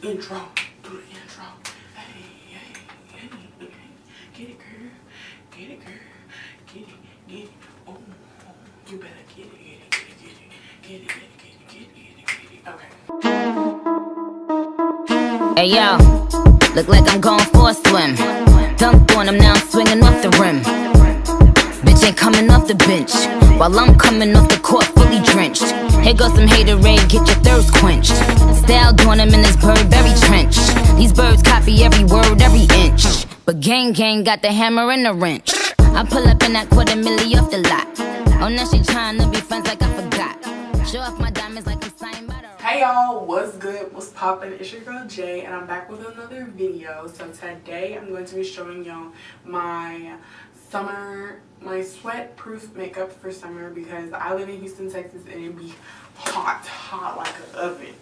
intro. Do the intro. Hey, hey, hey, hey. Get it, girl. Get it, girl. Get it, get it. Oh, you better get it, get it, get it, get it, get it, get it, get it, get it. Okay. Hey yo, look like I'm going for a swim. Dunked on him, now I'm swinging off the rim. Bitch ain't coming off the bench, while I'm coming off the court fully drenched. Here goes some haterade, get your thirst quenched. Style doing him in this Burberry trench. These birds copy every word, every inch. But gang got the hammer and the wrench. I pull up in that $250,000 off the lot. Oh, now she tryna be friends like I forgot. Show off my diamonds like I'm signed by the... Hey y'all, what's good? What's poppin'? It's your girl Jay, and I'm back with another video. So today I'm going to be showing y'all my sweat-proof makeup for summer, because I live in Houston, Texas, and it be hot like an oven.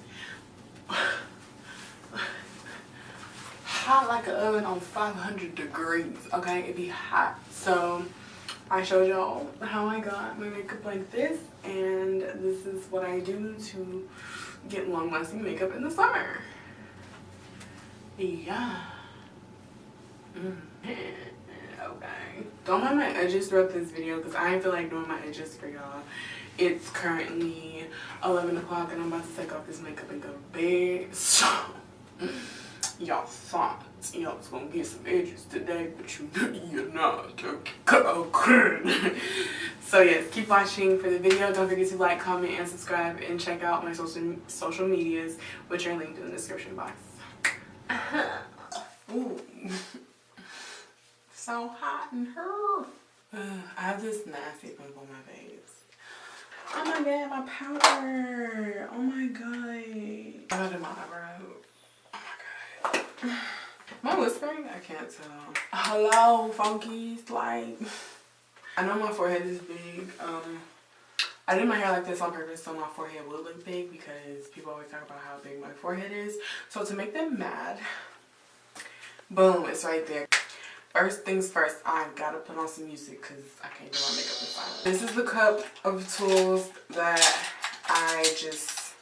Hot like an oven on 500 degrees, okay? It be hot. So I showed y'all how I got my makeup like this, and this is what I do to get long-lasting makeup in the summer. Yeah. Okay. Don't mind my edges throughout this video, because I feel like doing my edges for y'all. It's currently 11 o'clock, and I'm about to take off this makeup and go to bed. So y'all thought y'all was gonna get some edges today, but you're not. Okay. So yes, keep watching for the video. Don't forget to like, comment, and subscribe, and check out my social medias, which are linked in the description box. Ooh. So hot in her. I have this nasty pimple on my face. Oh my god, my powder. Oh my god. I got in my eyebrows. Oh my god. Am I whispering? I can't tell. Hello, funkies. Like, I know my forehead is big. I did my hair like this on purpose so my forehead would look big, because people always talk about how big my forehead is. So to make them mad, boom, it's right there. First things first, I gotta put on some music, because I can't do my makeup in silence. This is the cup of tools that I just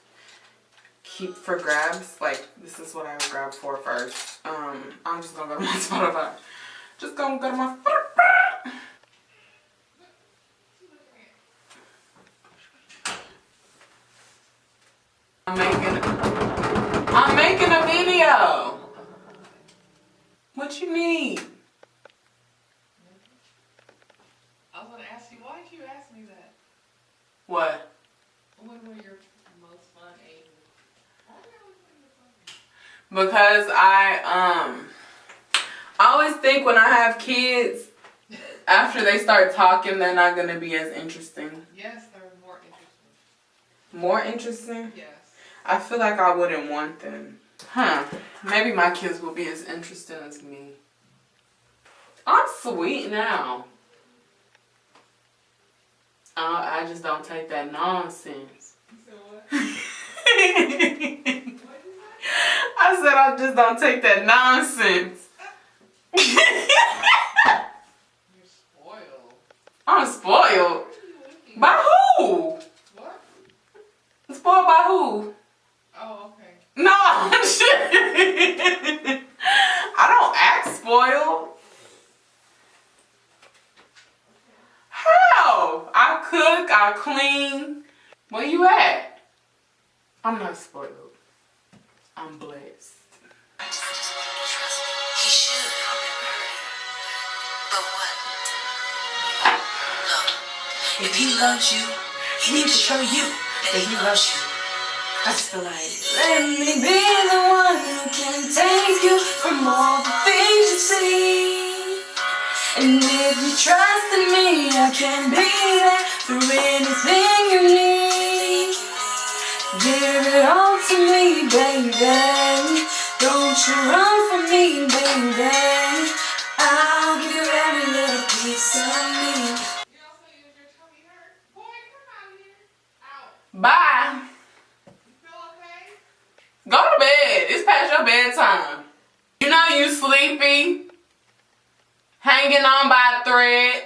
keep for grabs. Like, this is what I would grab for first. I'm just gonna go to my Spotify. Just gonna go to my Spotify. I'm making a video. What you need? I was going to ask you, why did you ask me that? What? When were your most fun ages? Because I always think when I have kids, after they start talking, they're not going to be as interesting. Yes, they're more interesting. More interesting? Yes. I feel like I wouldn't want them. Huh. Maybe my kids will be as interesting as me. I'm sweet now. I just don't take that nonsense. You said what? I said I just don't take that nonsense. You're spoiled. I'm spoiled. By who? What? Spoiled by who? Oh, okay. No, I'm shit. I don't act spoiled. How? I cook, I clean. Where you at? I'm not spoiled. I'm blessed. He should. But what? Look, if he loves you, he needs to show you that he loves you. I just feel like, Let me be the one who can take you from all the things you see. And if you trust in me, I can be there through anything you need. Give it all to me, baby. Don't you run from me, baby. I'll give you every little piece of me. You also use your tummy hurt? Boy, come out here. Ow. bye. You feel okay? Go to bed. It's past your bedtime. You know you sleepy. Hanging on by a thread.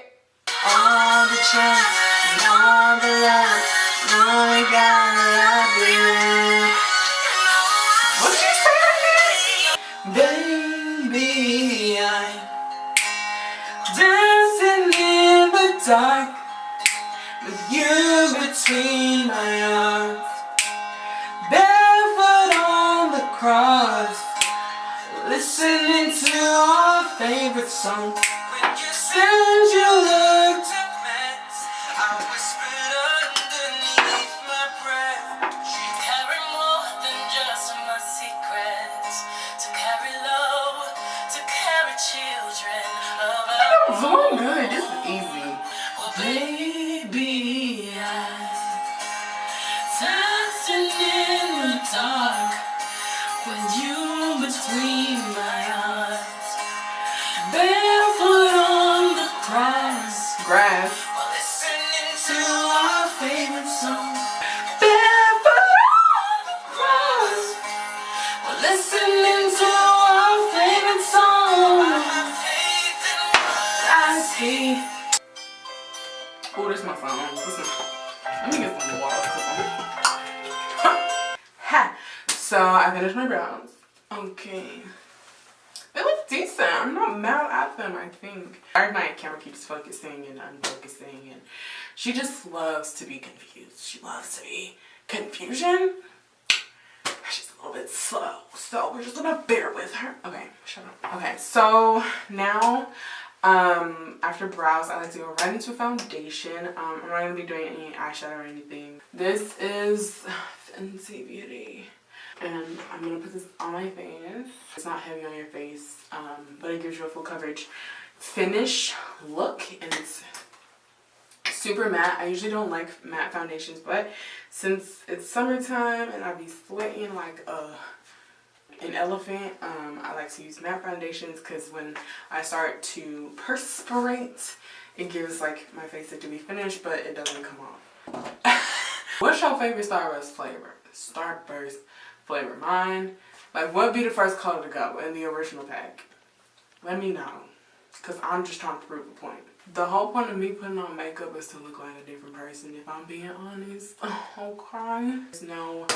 All the chance and all the love, all we got, I love you. What you say? between my arms, barefoot on the cross, listening to our favorite song. Since you looked a mess, I whispered underneath my breath. You carry more than just my secrets. To carry love, to carry children of our own. Doing good. This is easy. Well, baby, I'm dancing in the dark with you between my arms, barefoot on the grass, while listening to our favorite song. Barefoot on the grass, while listening to our favorite song. I see. Oh, this is my phone. Let me get some water. Ha! So I finished my brows. Okay. They look decent. I'm not mad at them, I think. My camera keeps focusing and unfocusing, and she just loves to be confused. She loves to be confusion. She's a little bit slow, so we're just gonna bear with her. Okay, shut up. Okay, so now, after brows, I like to go right into foundation. I'm not gonna be doing any eyeshadow or anything. This is Fenty Beauty. And I'm going to put this on my face. It's not heavy on your face, but it gives you a full coverage finish look. And it's super matte. I usually don't like matte foundations, but since it's summertime and I be sweating like an elephant, I like to use matte foundations because when I start to perspirate, it gives like my face a dewy finish, but it doesn't come off. What's your favorite Starburst flavor? Starburst flavor. Mine, like, what would be the first color to go in the original pack? Let me know, because I'm just trying to prove a point. The whole point of me putting on makeup is to look like a different person, if I'm being honest. Okay. There's no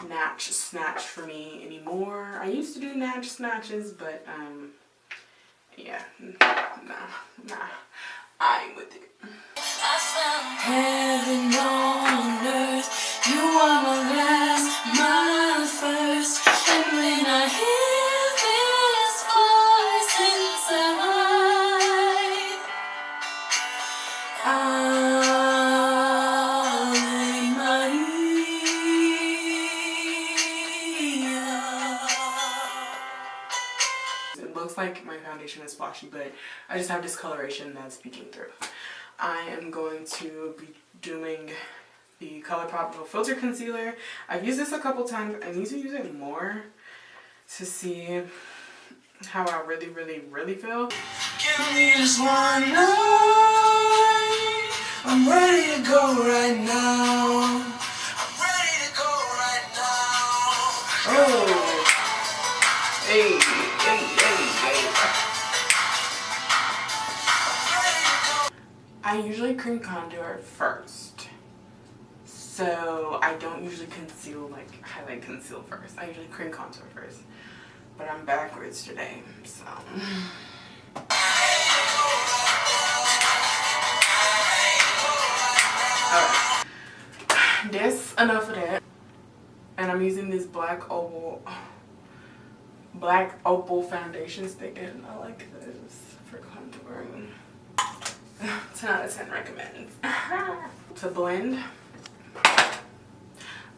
natch snatch for me anymore. I used to do natch snatches, but yeah, nah, I ain't with it. I found heaven on earth. You are my last, my first. And when I hear this voice inside, I'll lay my ear. It looks like my foundation is splotchy, but I just have discoloration that's peeking through. I am going to be doing the ColourPop Filter Concealer. I've used this a couple times. I need to use it more to see how I really feel. Give me just one night. I'm ready to go right now. I'm ready to go right now. Oh. Hey. I usually cream contour first. So I don't usually conceal, like highlight conceal first. I usually cream contour first. But I'm backwards today, so. Alright. That's enough of that. And I'm using this black opal foundation stick, and I like this for contouring. 10 out of 10 recommends. To blend,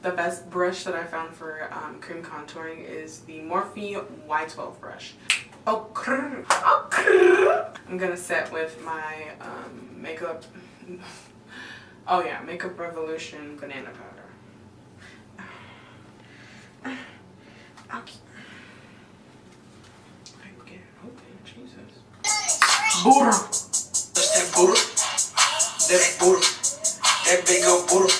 the best brush that I found for cream contouring is the Morphe Y12 brush. Okay. I'm gonna set with my Makeup Revolution banana powder. Okay. I get it open, Jesus. Buddha. That Buddha. That Buddha. That big old Buddha.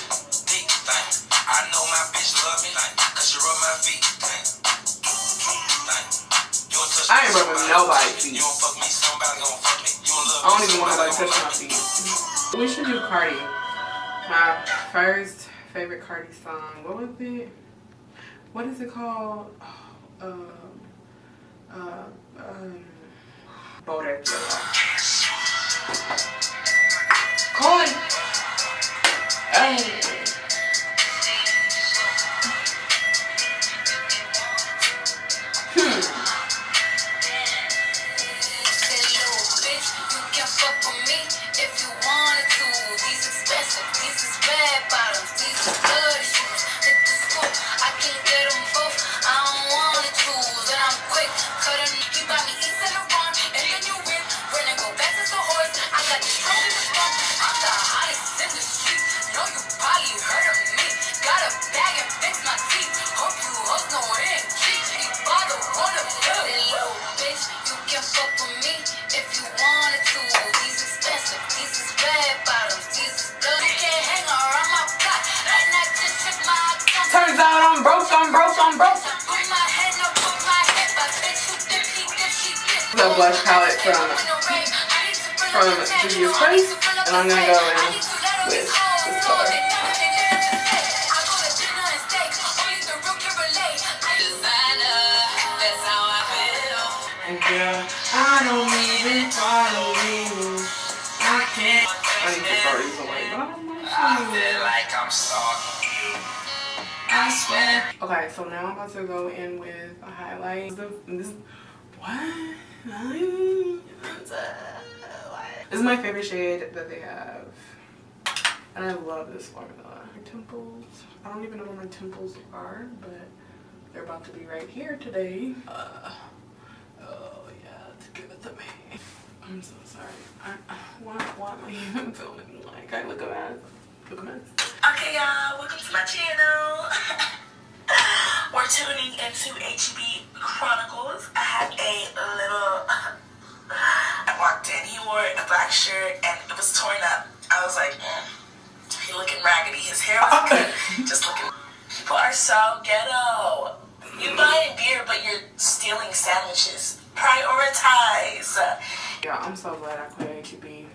I know my bitch love me, cause she rub my feet. I ain't rubbing nobody's feet. You don't fuck me, somebody gon' fuck me. I don't even want nobody touching my feet. We should do Cardi. My first favorite Cardi song. What was it? What is it called? Bodak. Colin. Hey. red bottoms, these are bloody shoes. Hit the school, I can get them both. I don't wanna choose, and I'm quick. Cutting, you buy me east and around, and then you win. Running, go back as a horse. I got the strongest response. I'm the hottest in the street. Know you probably heard of me. Got a bag and fix my teeth. Hope you hoes know it ain't cheap. You bother wanna feel it, little bitch. You can fuck with me if you wanted to. These expensive, these is red bottoms, these is bloody. You can't hang around my block, and I just check my account. Turns out I'm broke. Put my head up, put my head back, bitch. You dip. The blush palette from Juvia's Place, and I'm gonna go in with this color. And girl, I don't even follow you. I can't. I need to start using white, but I don't want to. I feel like I'm stalking you. I swear. Okay, so now I'm about to go in with a highlight. What? This is my favorite shade that they have, and I love this formula. My temples. I don't even know where my temples are, but they're about to be right here today. Oh yeah, to give it to me. I'm so sorry. What am I even filming? Like, I look a mess. Okay, y'all, welcome to my channel. We're tuning into HB Chronicles. I have a little. I walked in. He wore a black shirt and it was torn up. I was like, he looking raggedy. His hair was good. Just looking. People are so ghetto. You buying beer, but you're stealing sandwiches. Prioritize. Yeah, I'm so glad I quit HEB.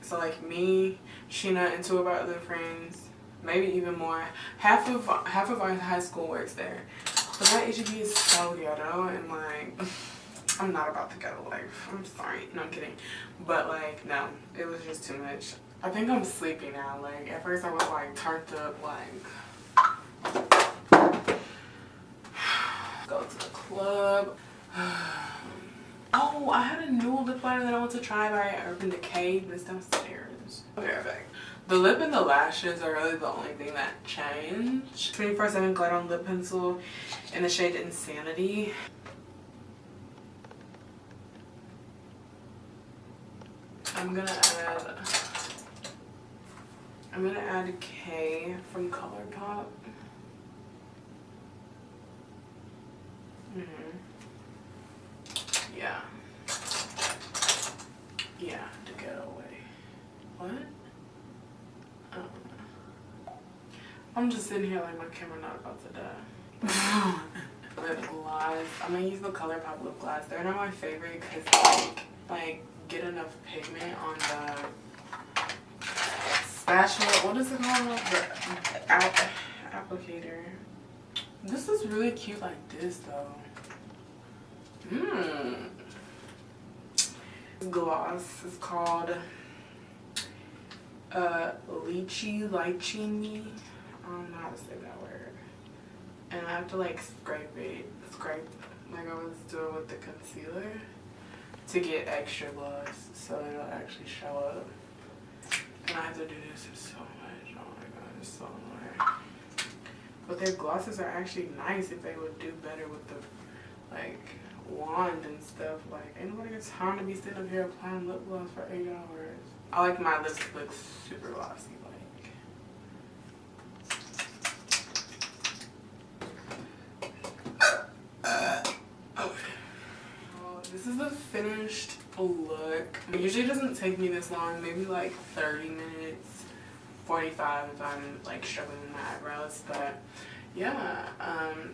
So like me, Sheena, and two of our other friends, maybe even more, half of our high school works there. But that HEB is so ghetto, and like, I'm not about the ghetto life. I'm sorry, no, I'm kidding. But like, no, it was just too much. I think I'm sleepy now. Like at first I was like turned up, like go to the club. Oh, I had a new lip liner that I want to try by Urban Decay, but it's downstairs. Okay, okay. The lip and the lashes are really the only thing that changed. 24/7 Glide On Lip Pencil in the shade Insanity. I'm gonna add a K from ColourPop. Yeah, to get away. What? I'm just sitting here like my camera not about to die. Lip gloss. I'm gonna use the ColourPop lip gloss. They're not my favorite because like get enough pigment on the spatula. What is it called? The applicator. This is really cute like this though. Gloss is called lychee. I don't know how to say that word. And I have to like scrape like I was doing with the concealer to get extra gloss so it'll actually show up. And I have to do this so much. Oh my god, it's so annoying. But their glosses are actually nice if they would do better with the like wand and stuff. Like ain't nobody got time to be sitting up here applying lip gloss for 8 hours. I like my lips to look super glossy. This is the finished look. It usually doesn't take me this long, maybe like 30 minutes, 45 if I'm like struggling with my eyebrows. But yeah,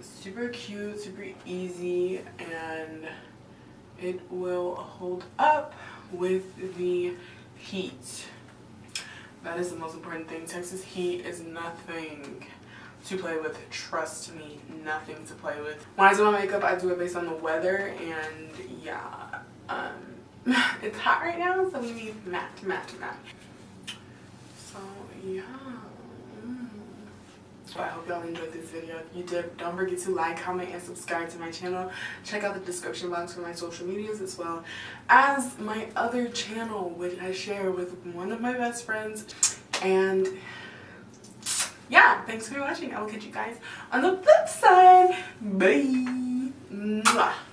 super cute, super easy, and it will hold up with the heat. That is the most important thing. Texas heat is nothing to play with. Trust me, nothing to play with. When I do my makeup, I do it based on the weather, and yeah, it's hot right now, so we need matte. So yeah. So I hope y'all enjoyed this video. If you did, don't forget to like, comment, and subscribe to my channel. Check out the description box for my social medias as well as my other channel, which I share with one of my best friends. And yeah, thanks for watching. I will catch you guys on the flip side. Bye. Mwah.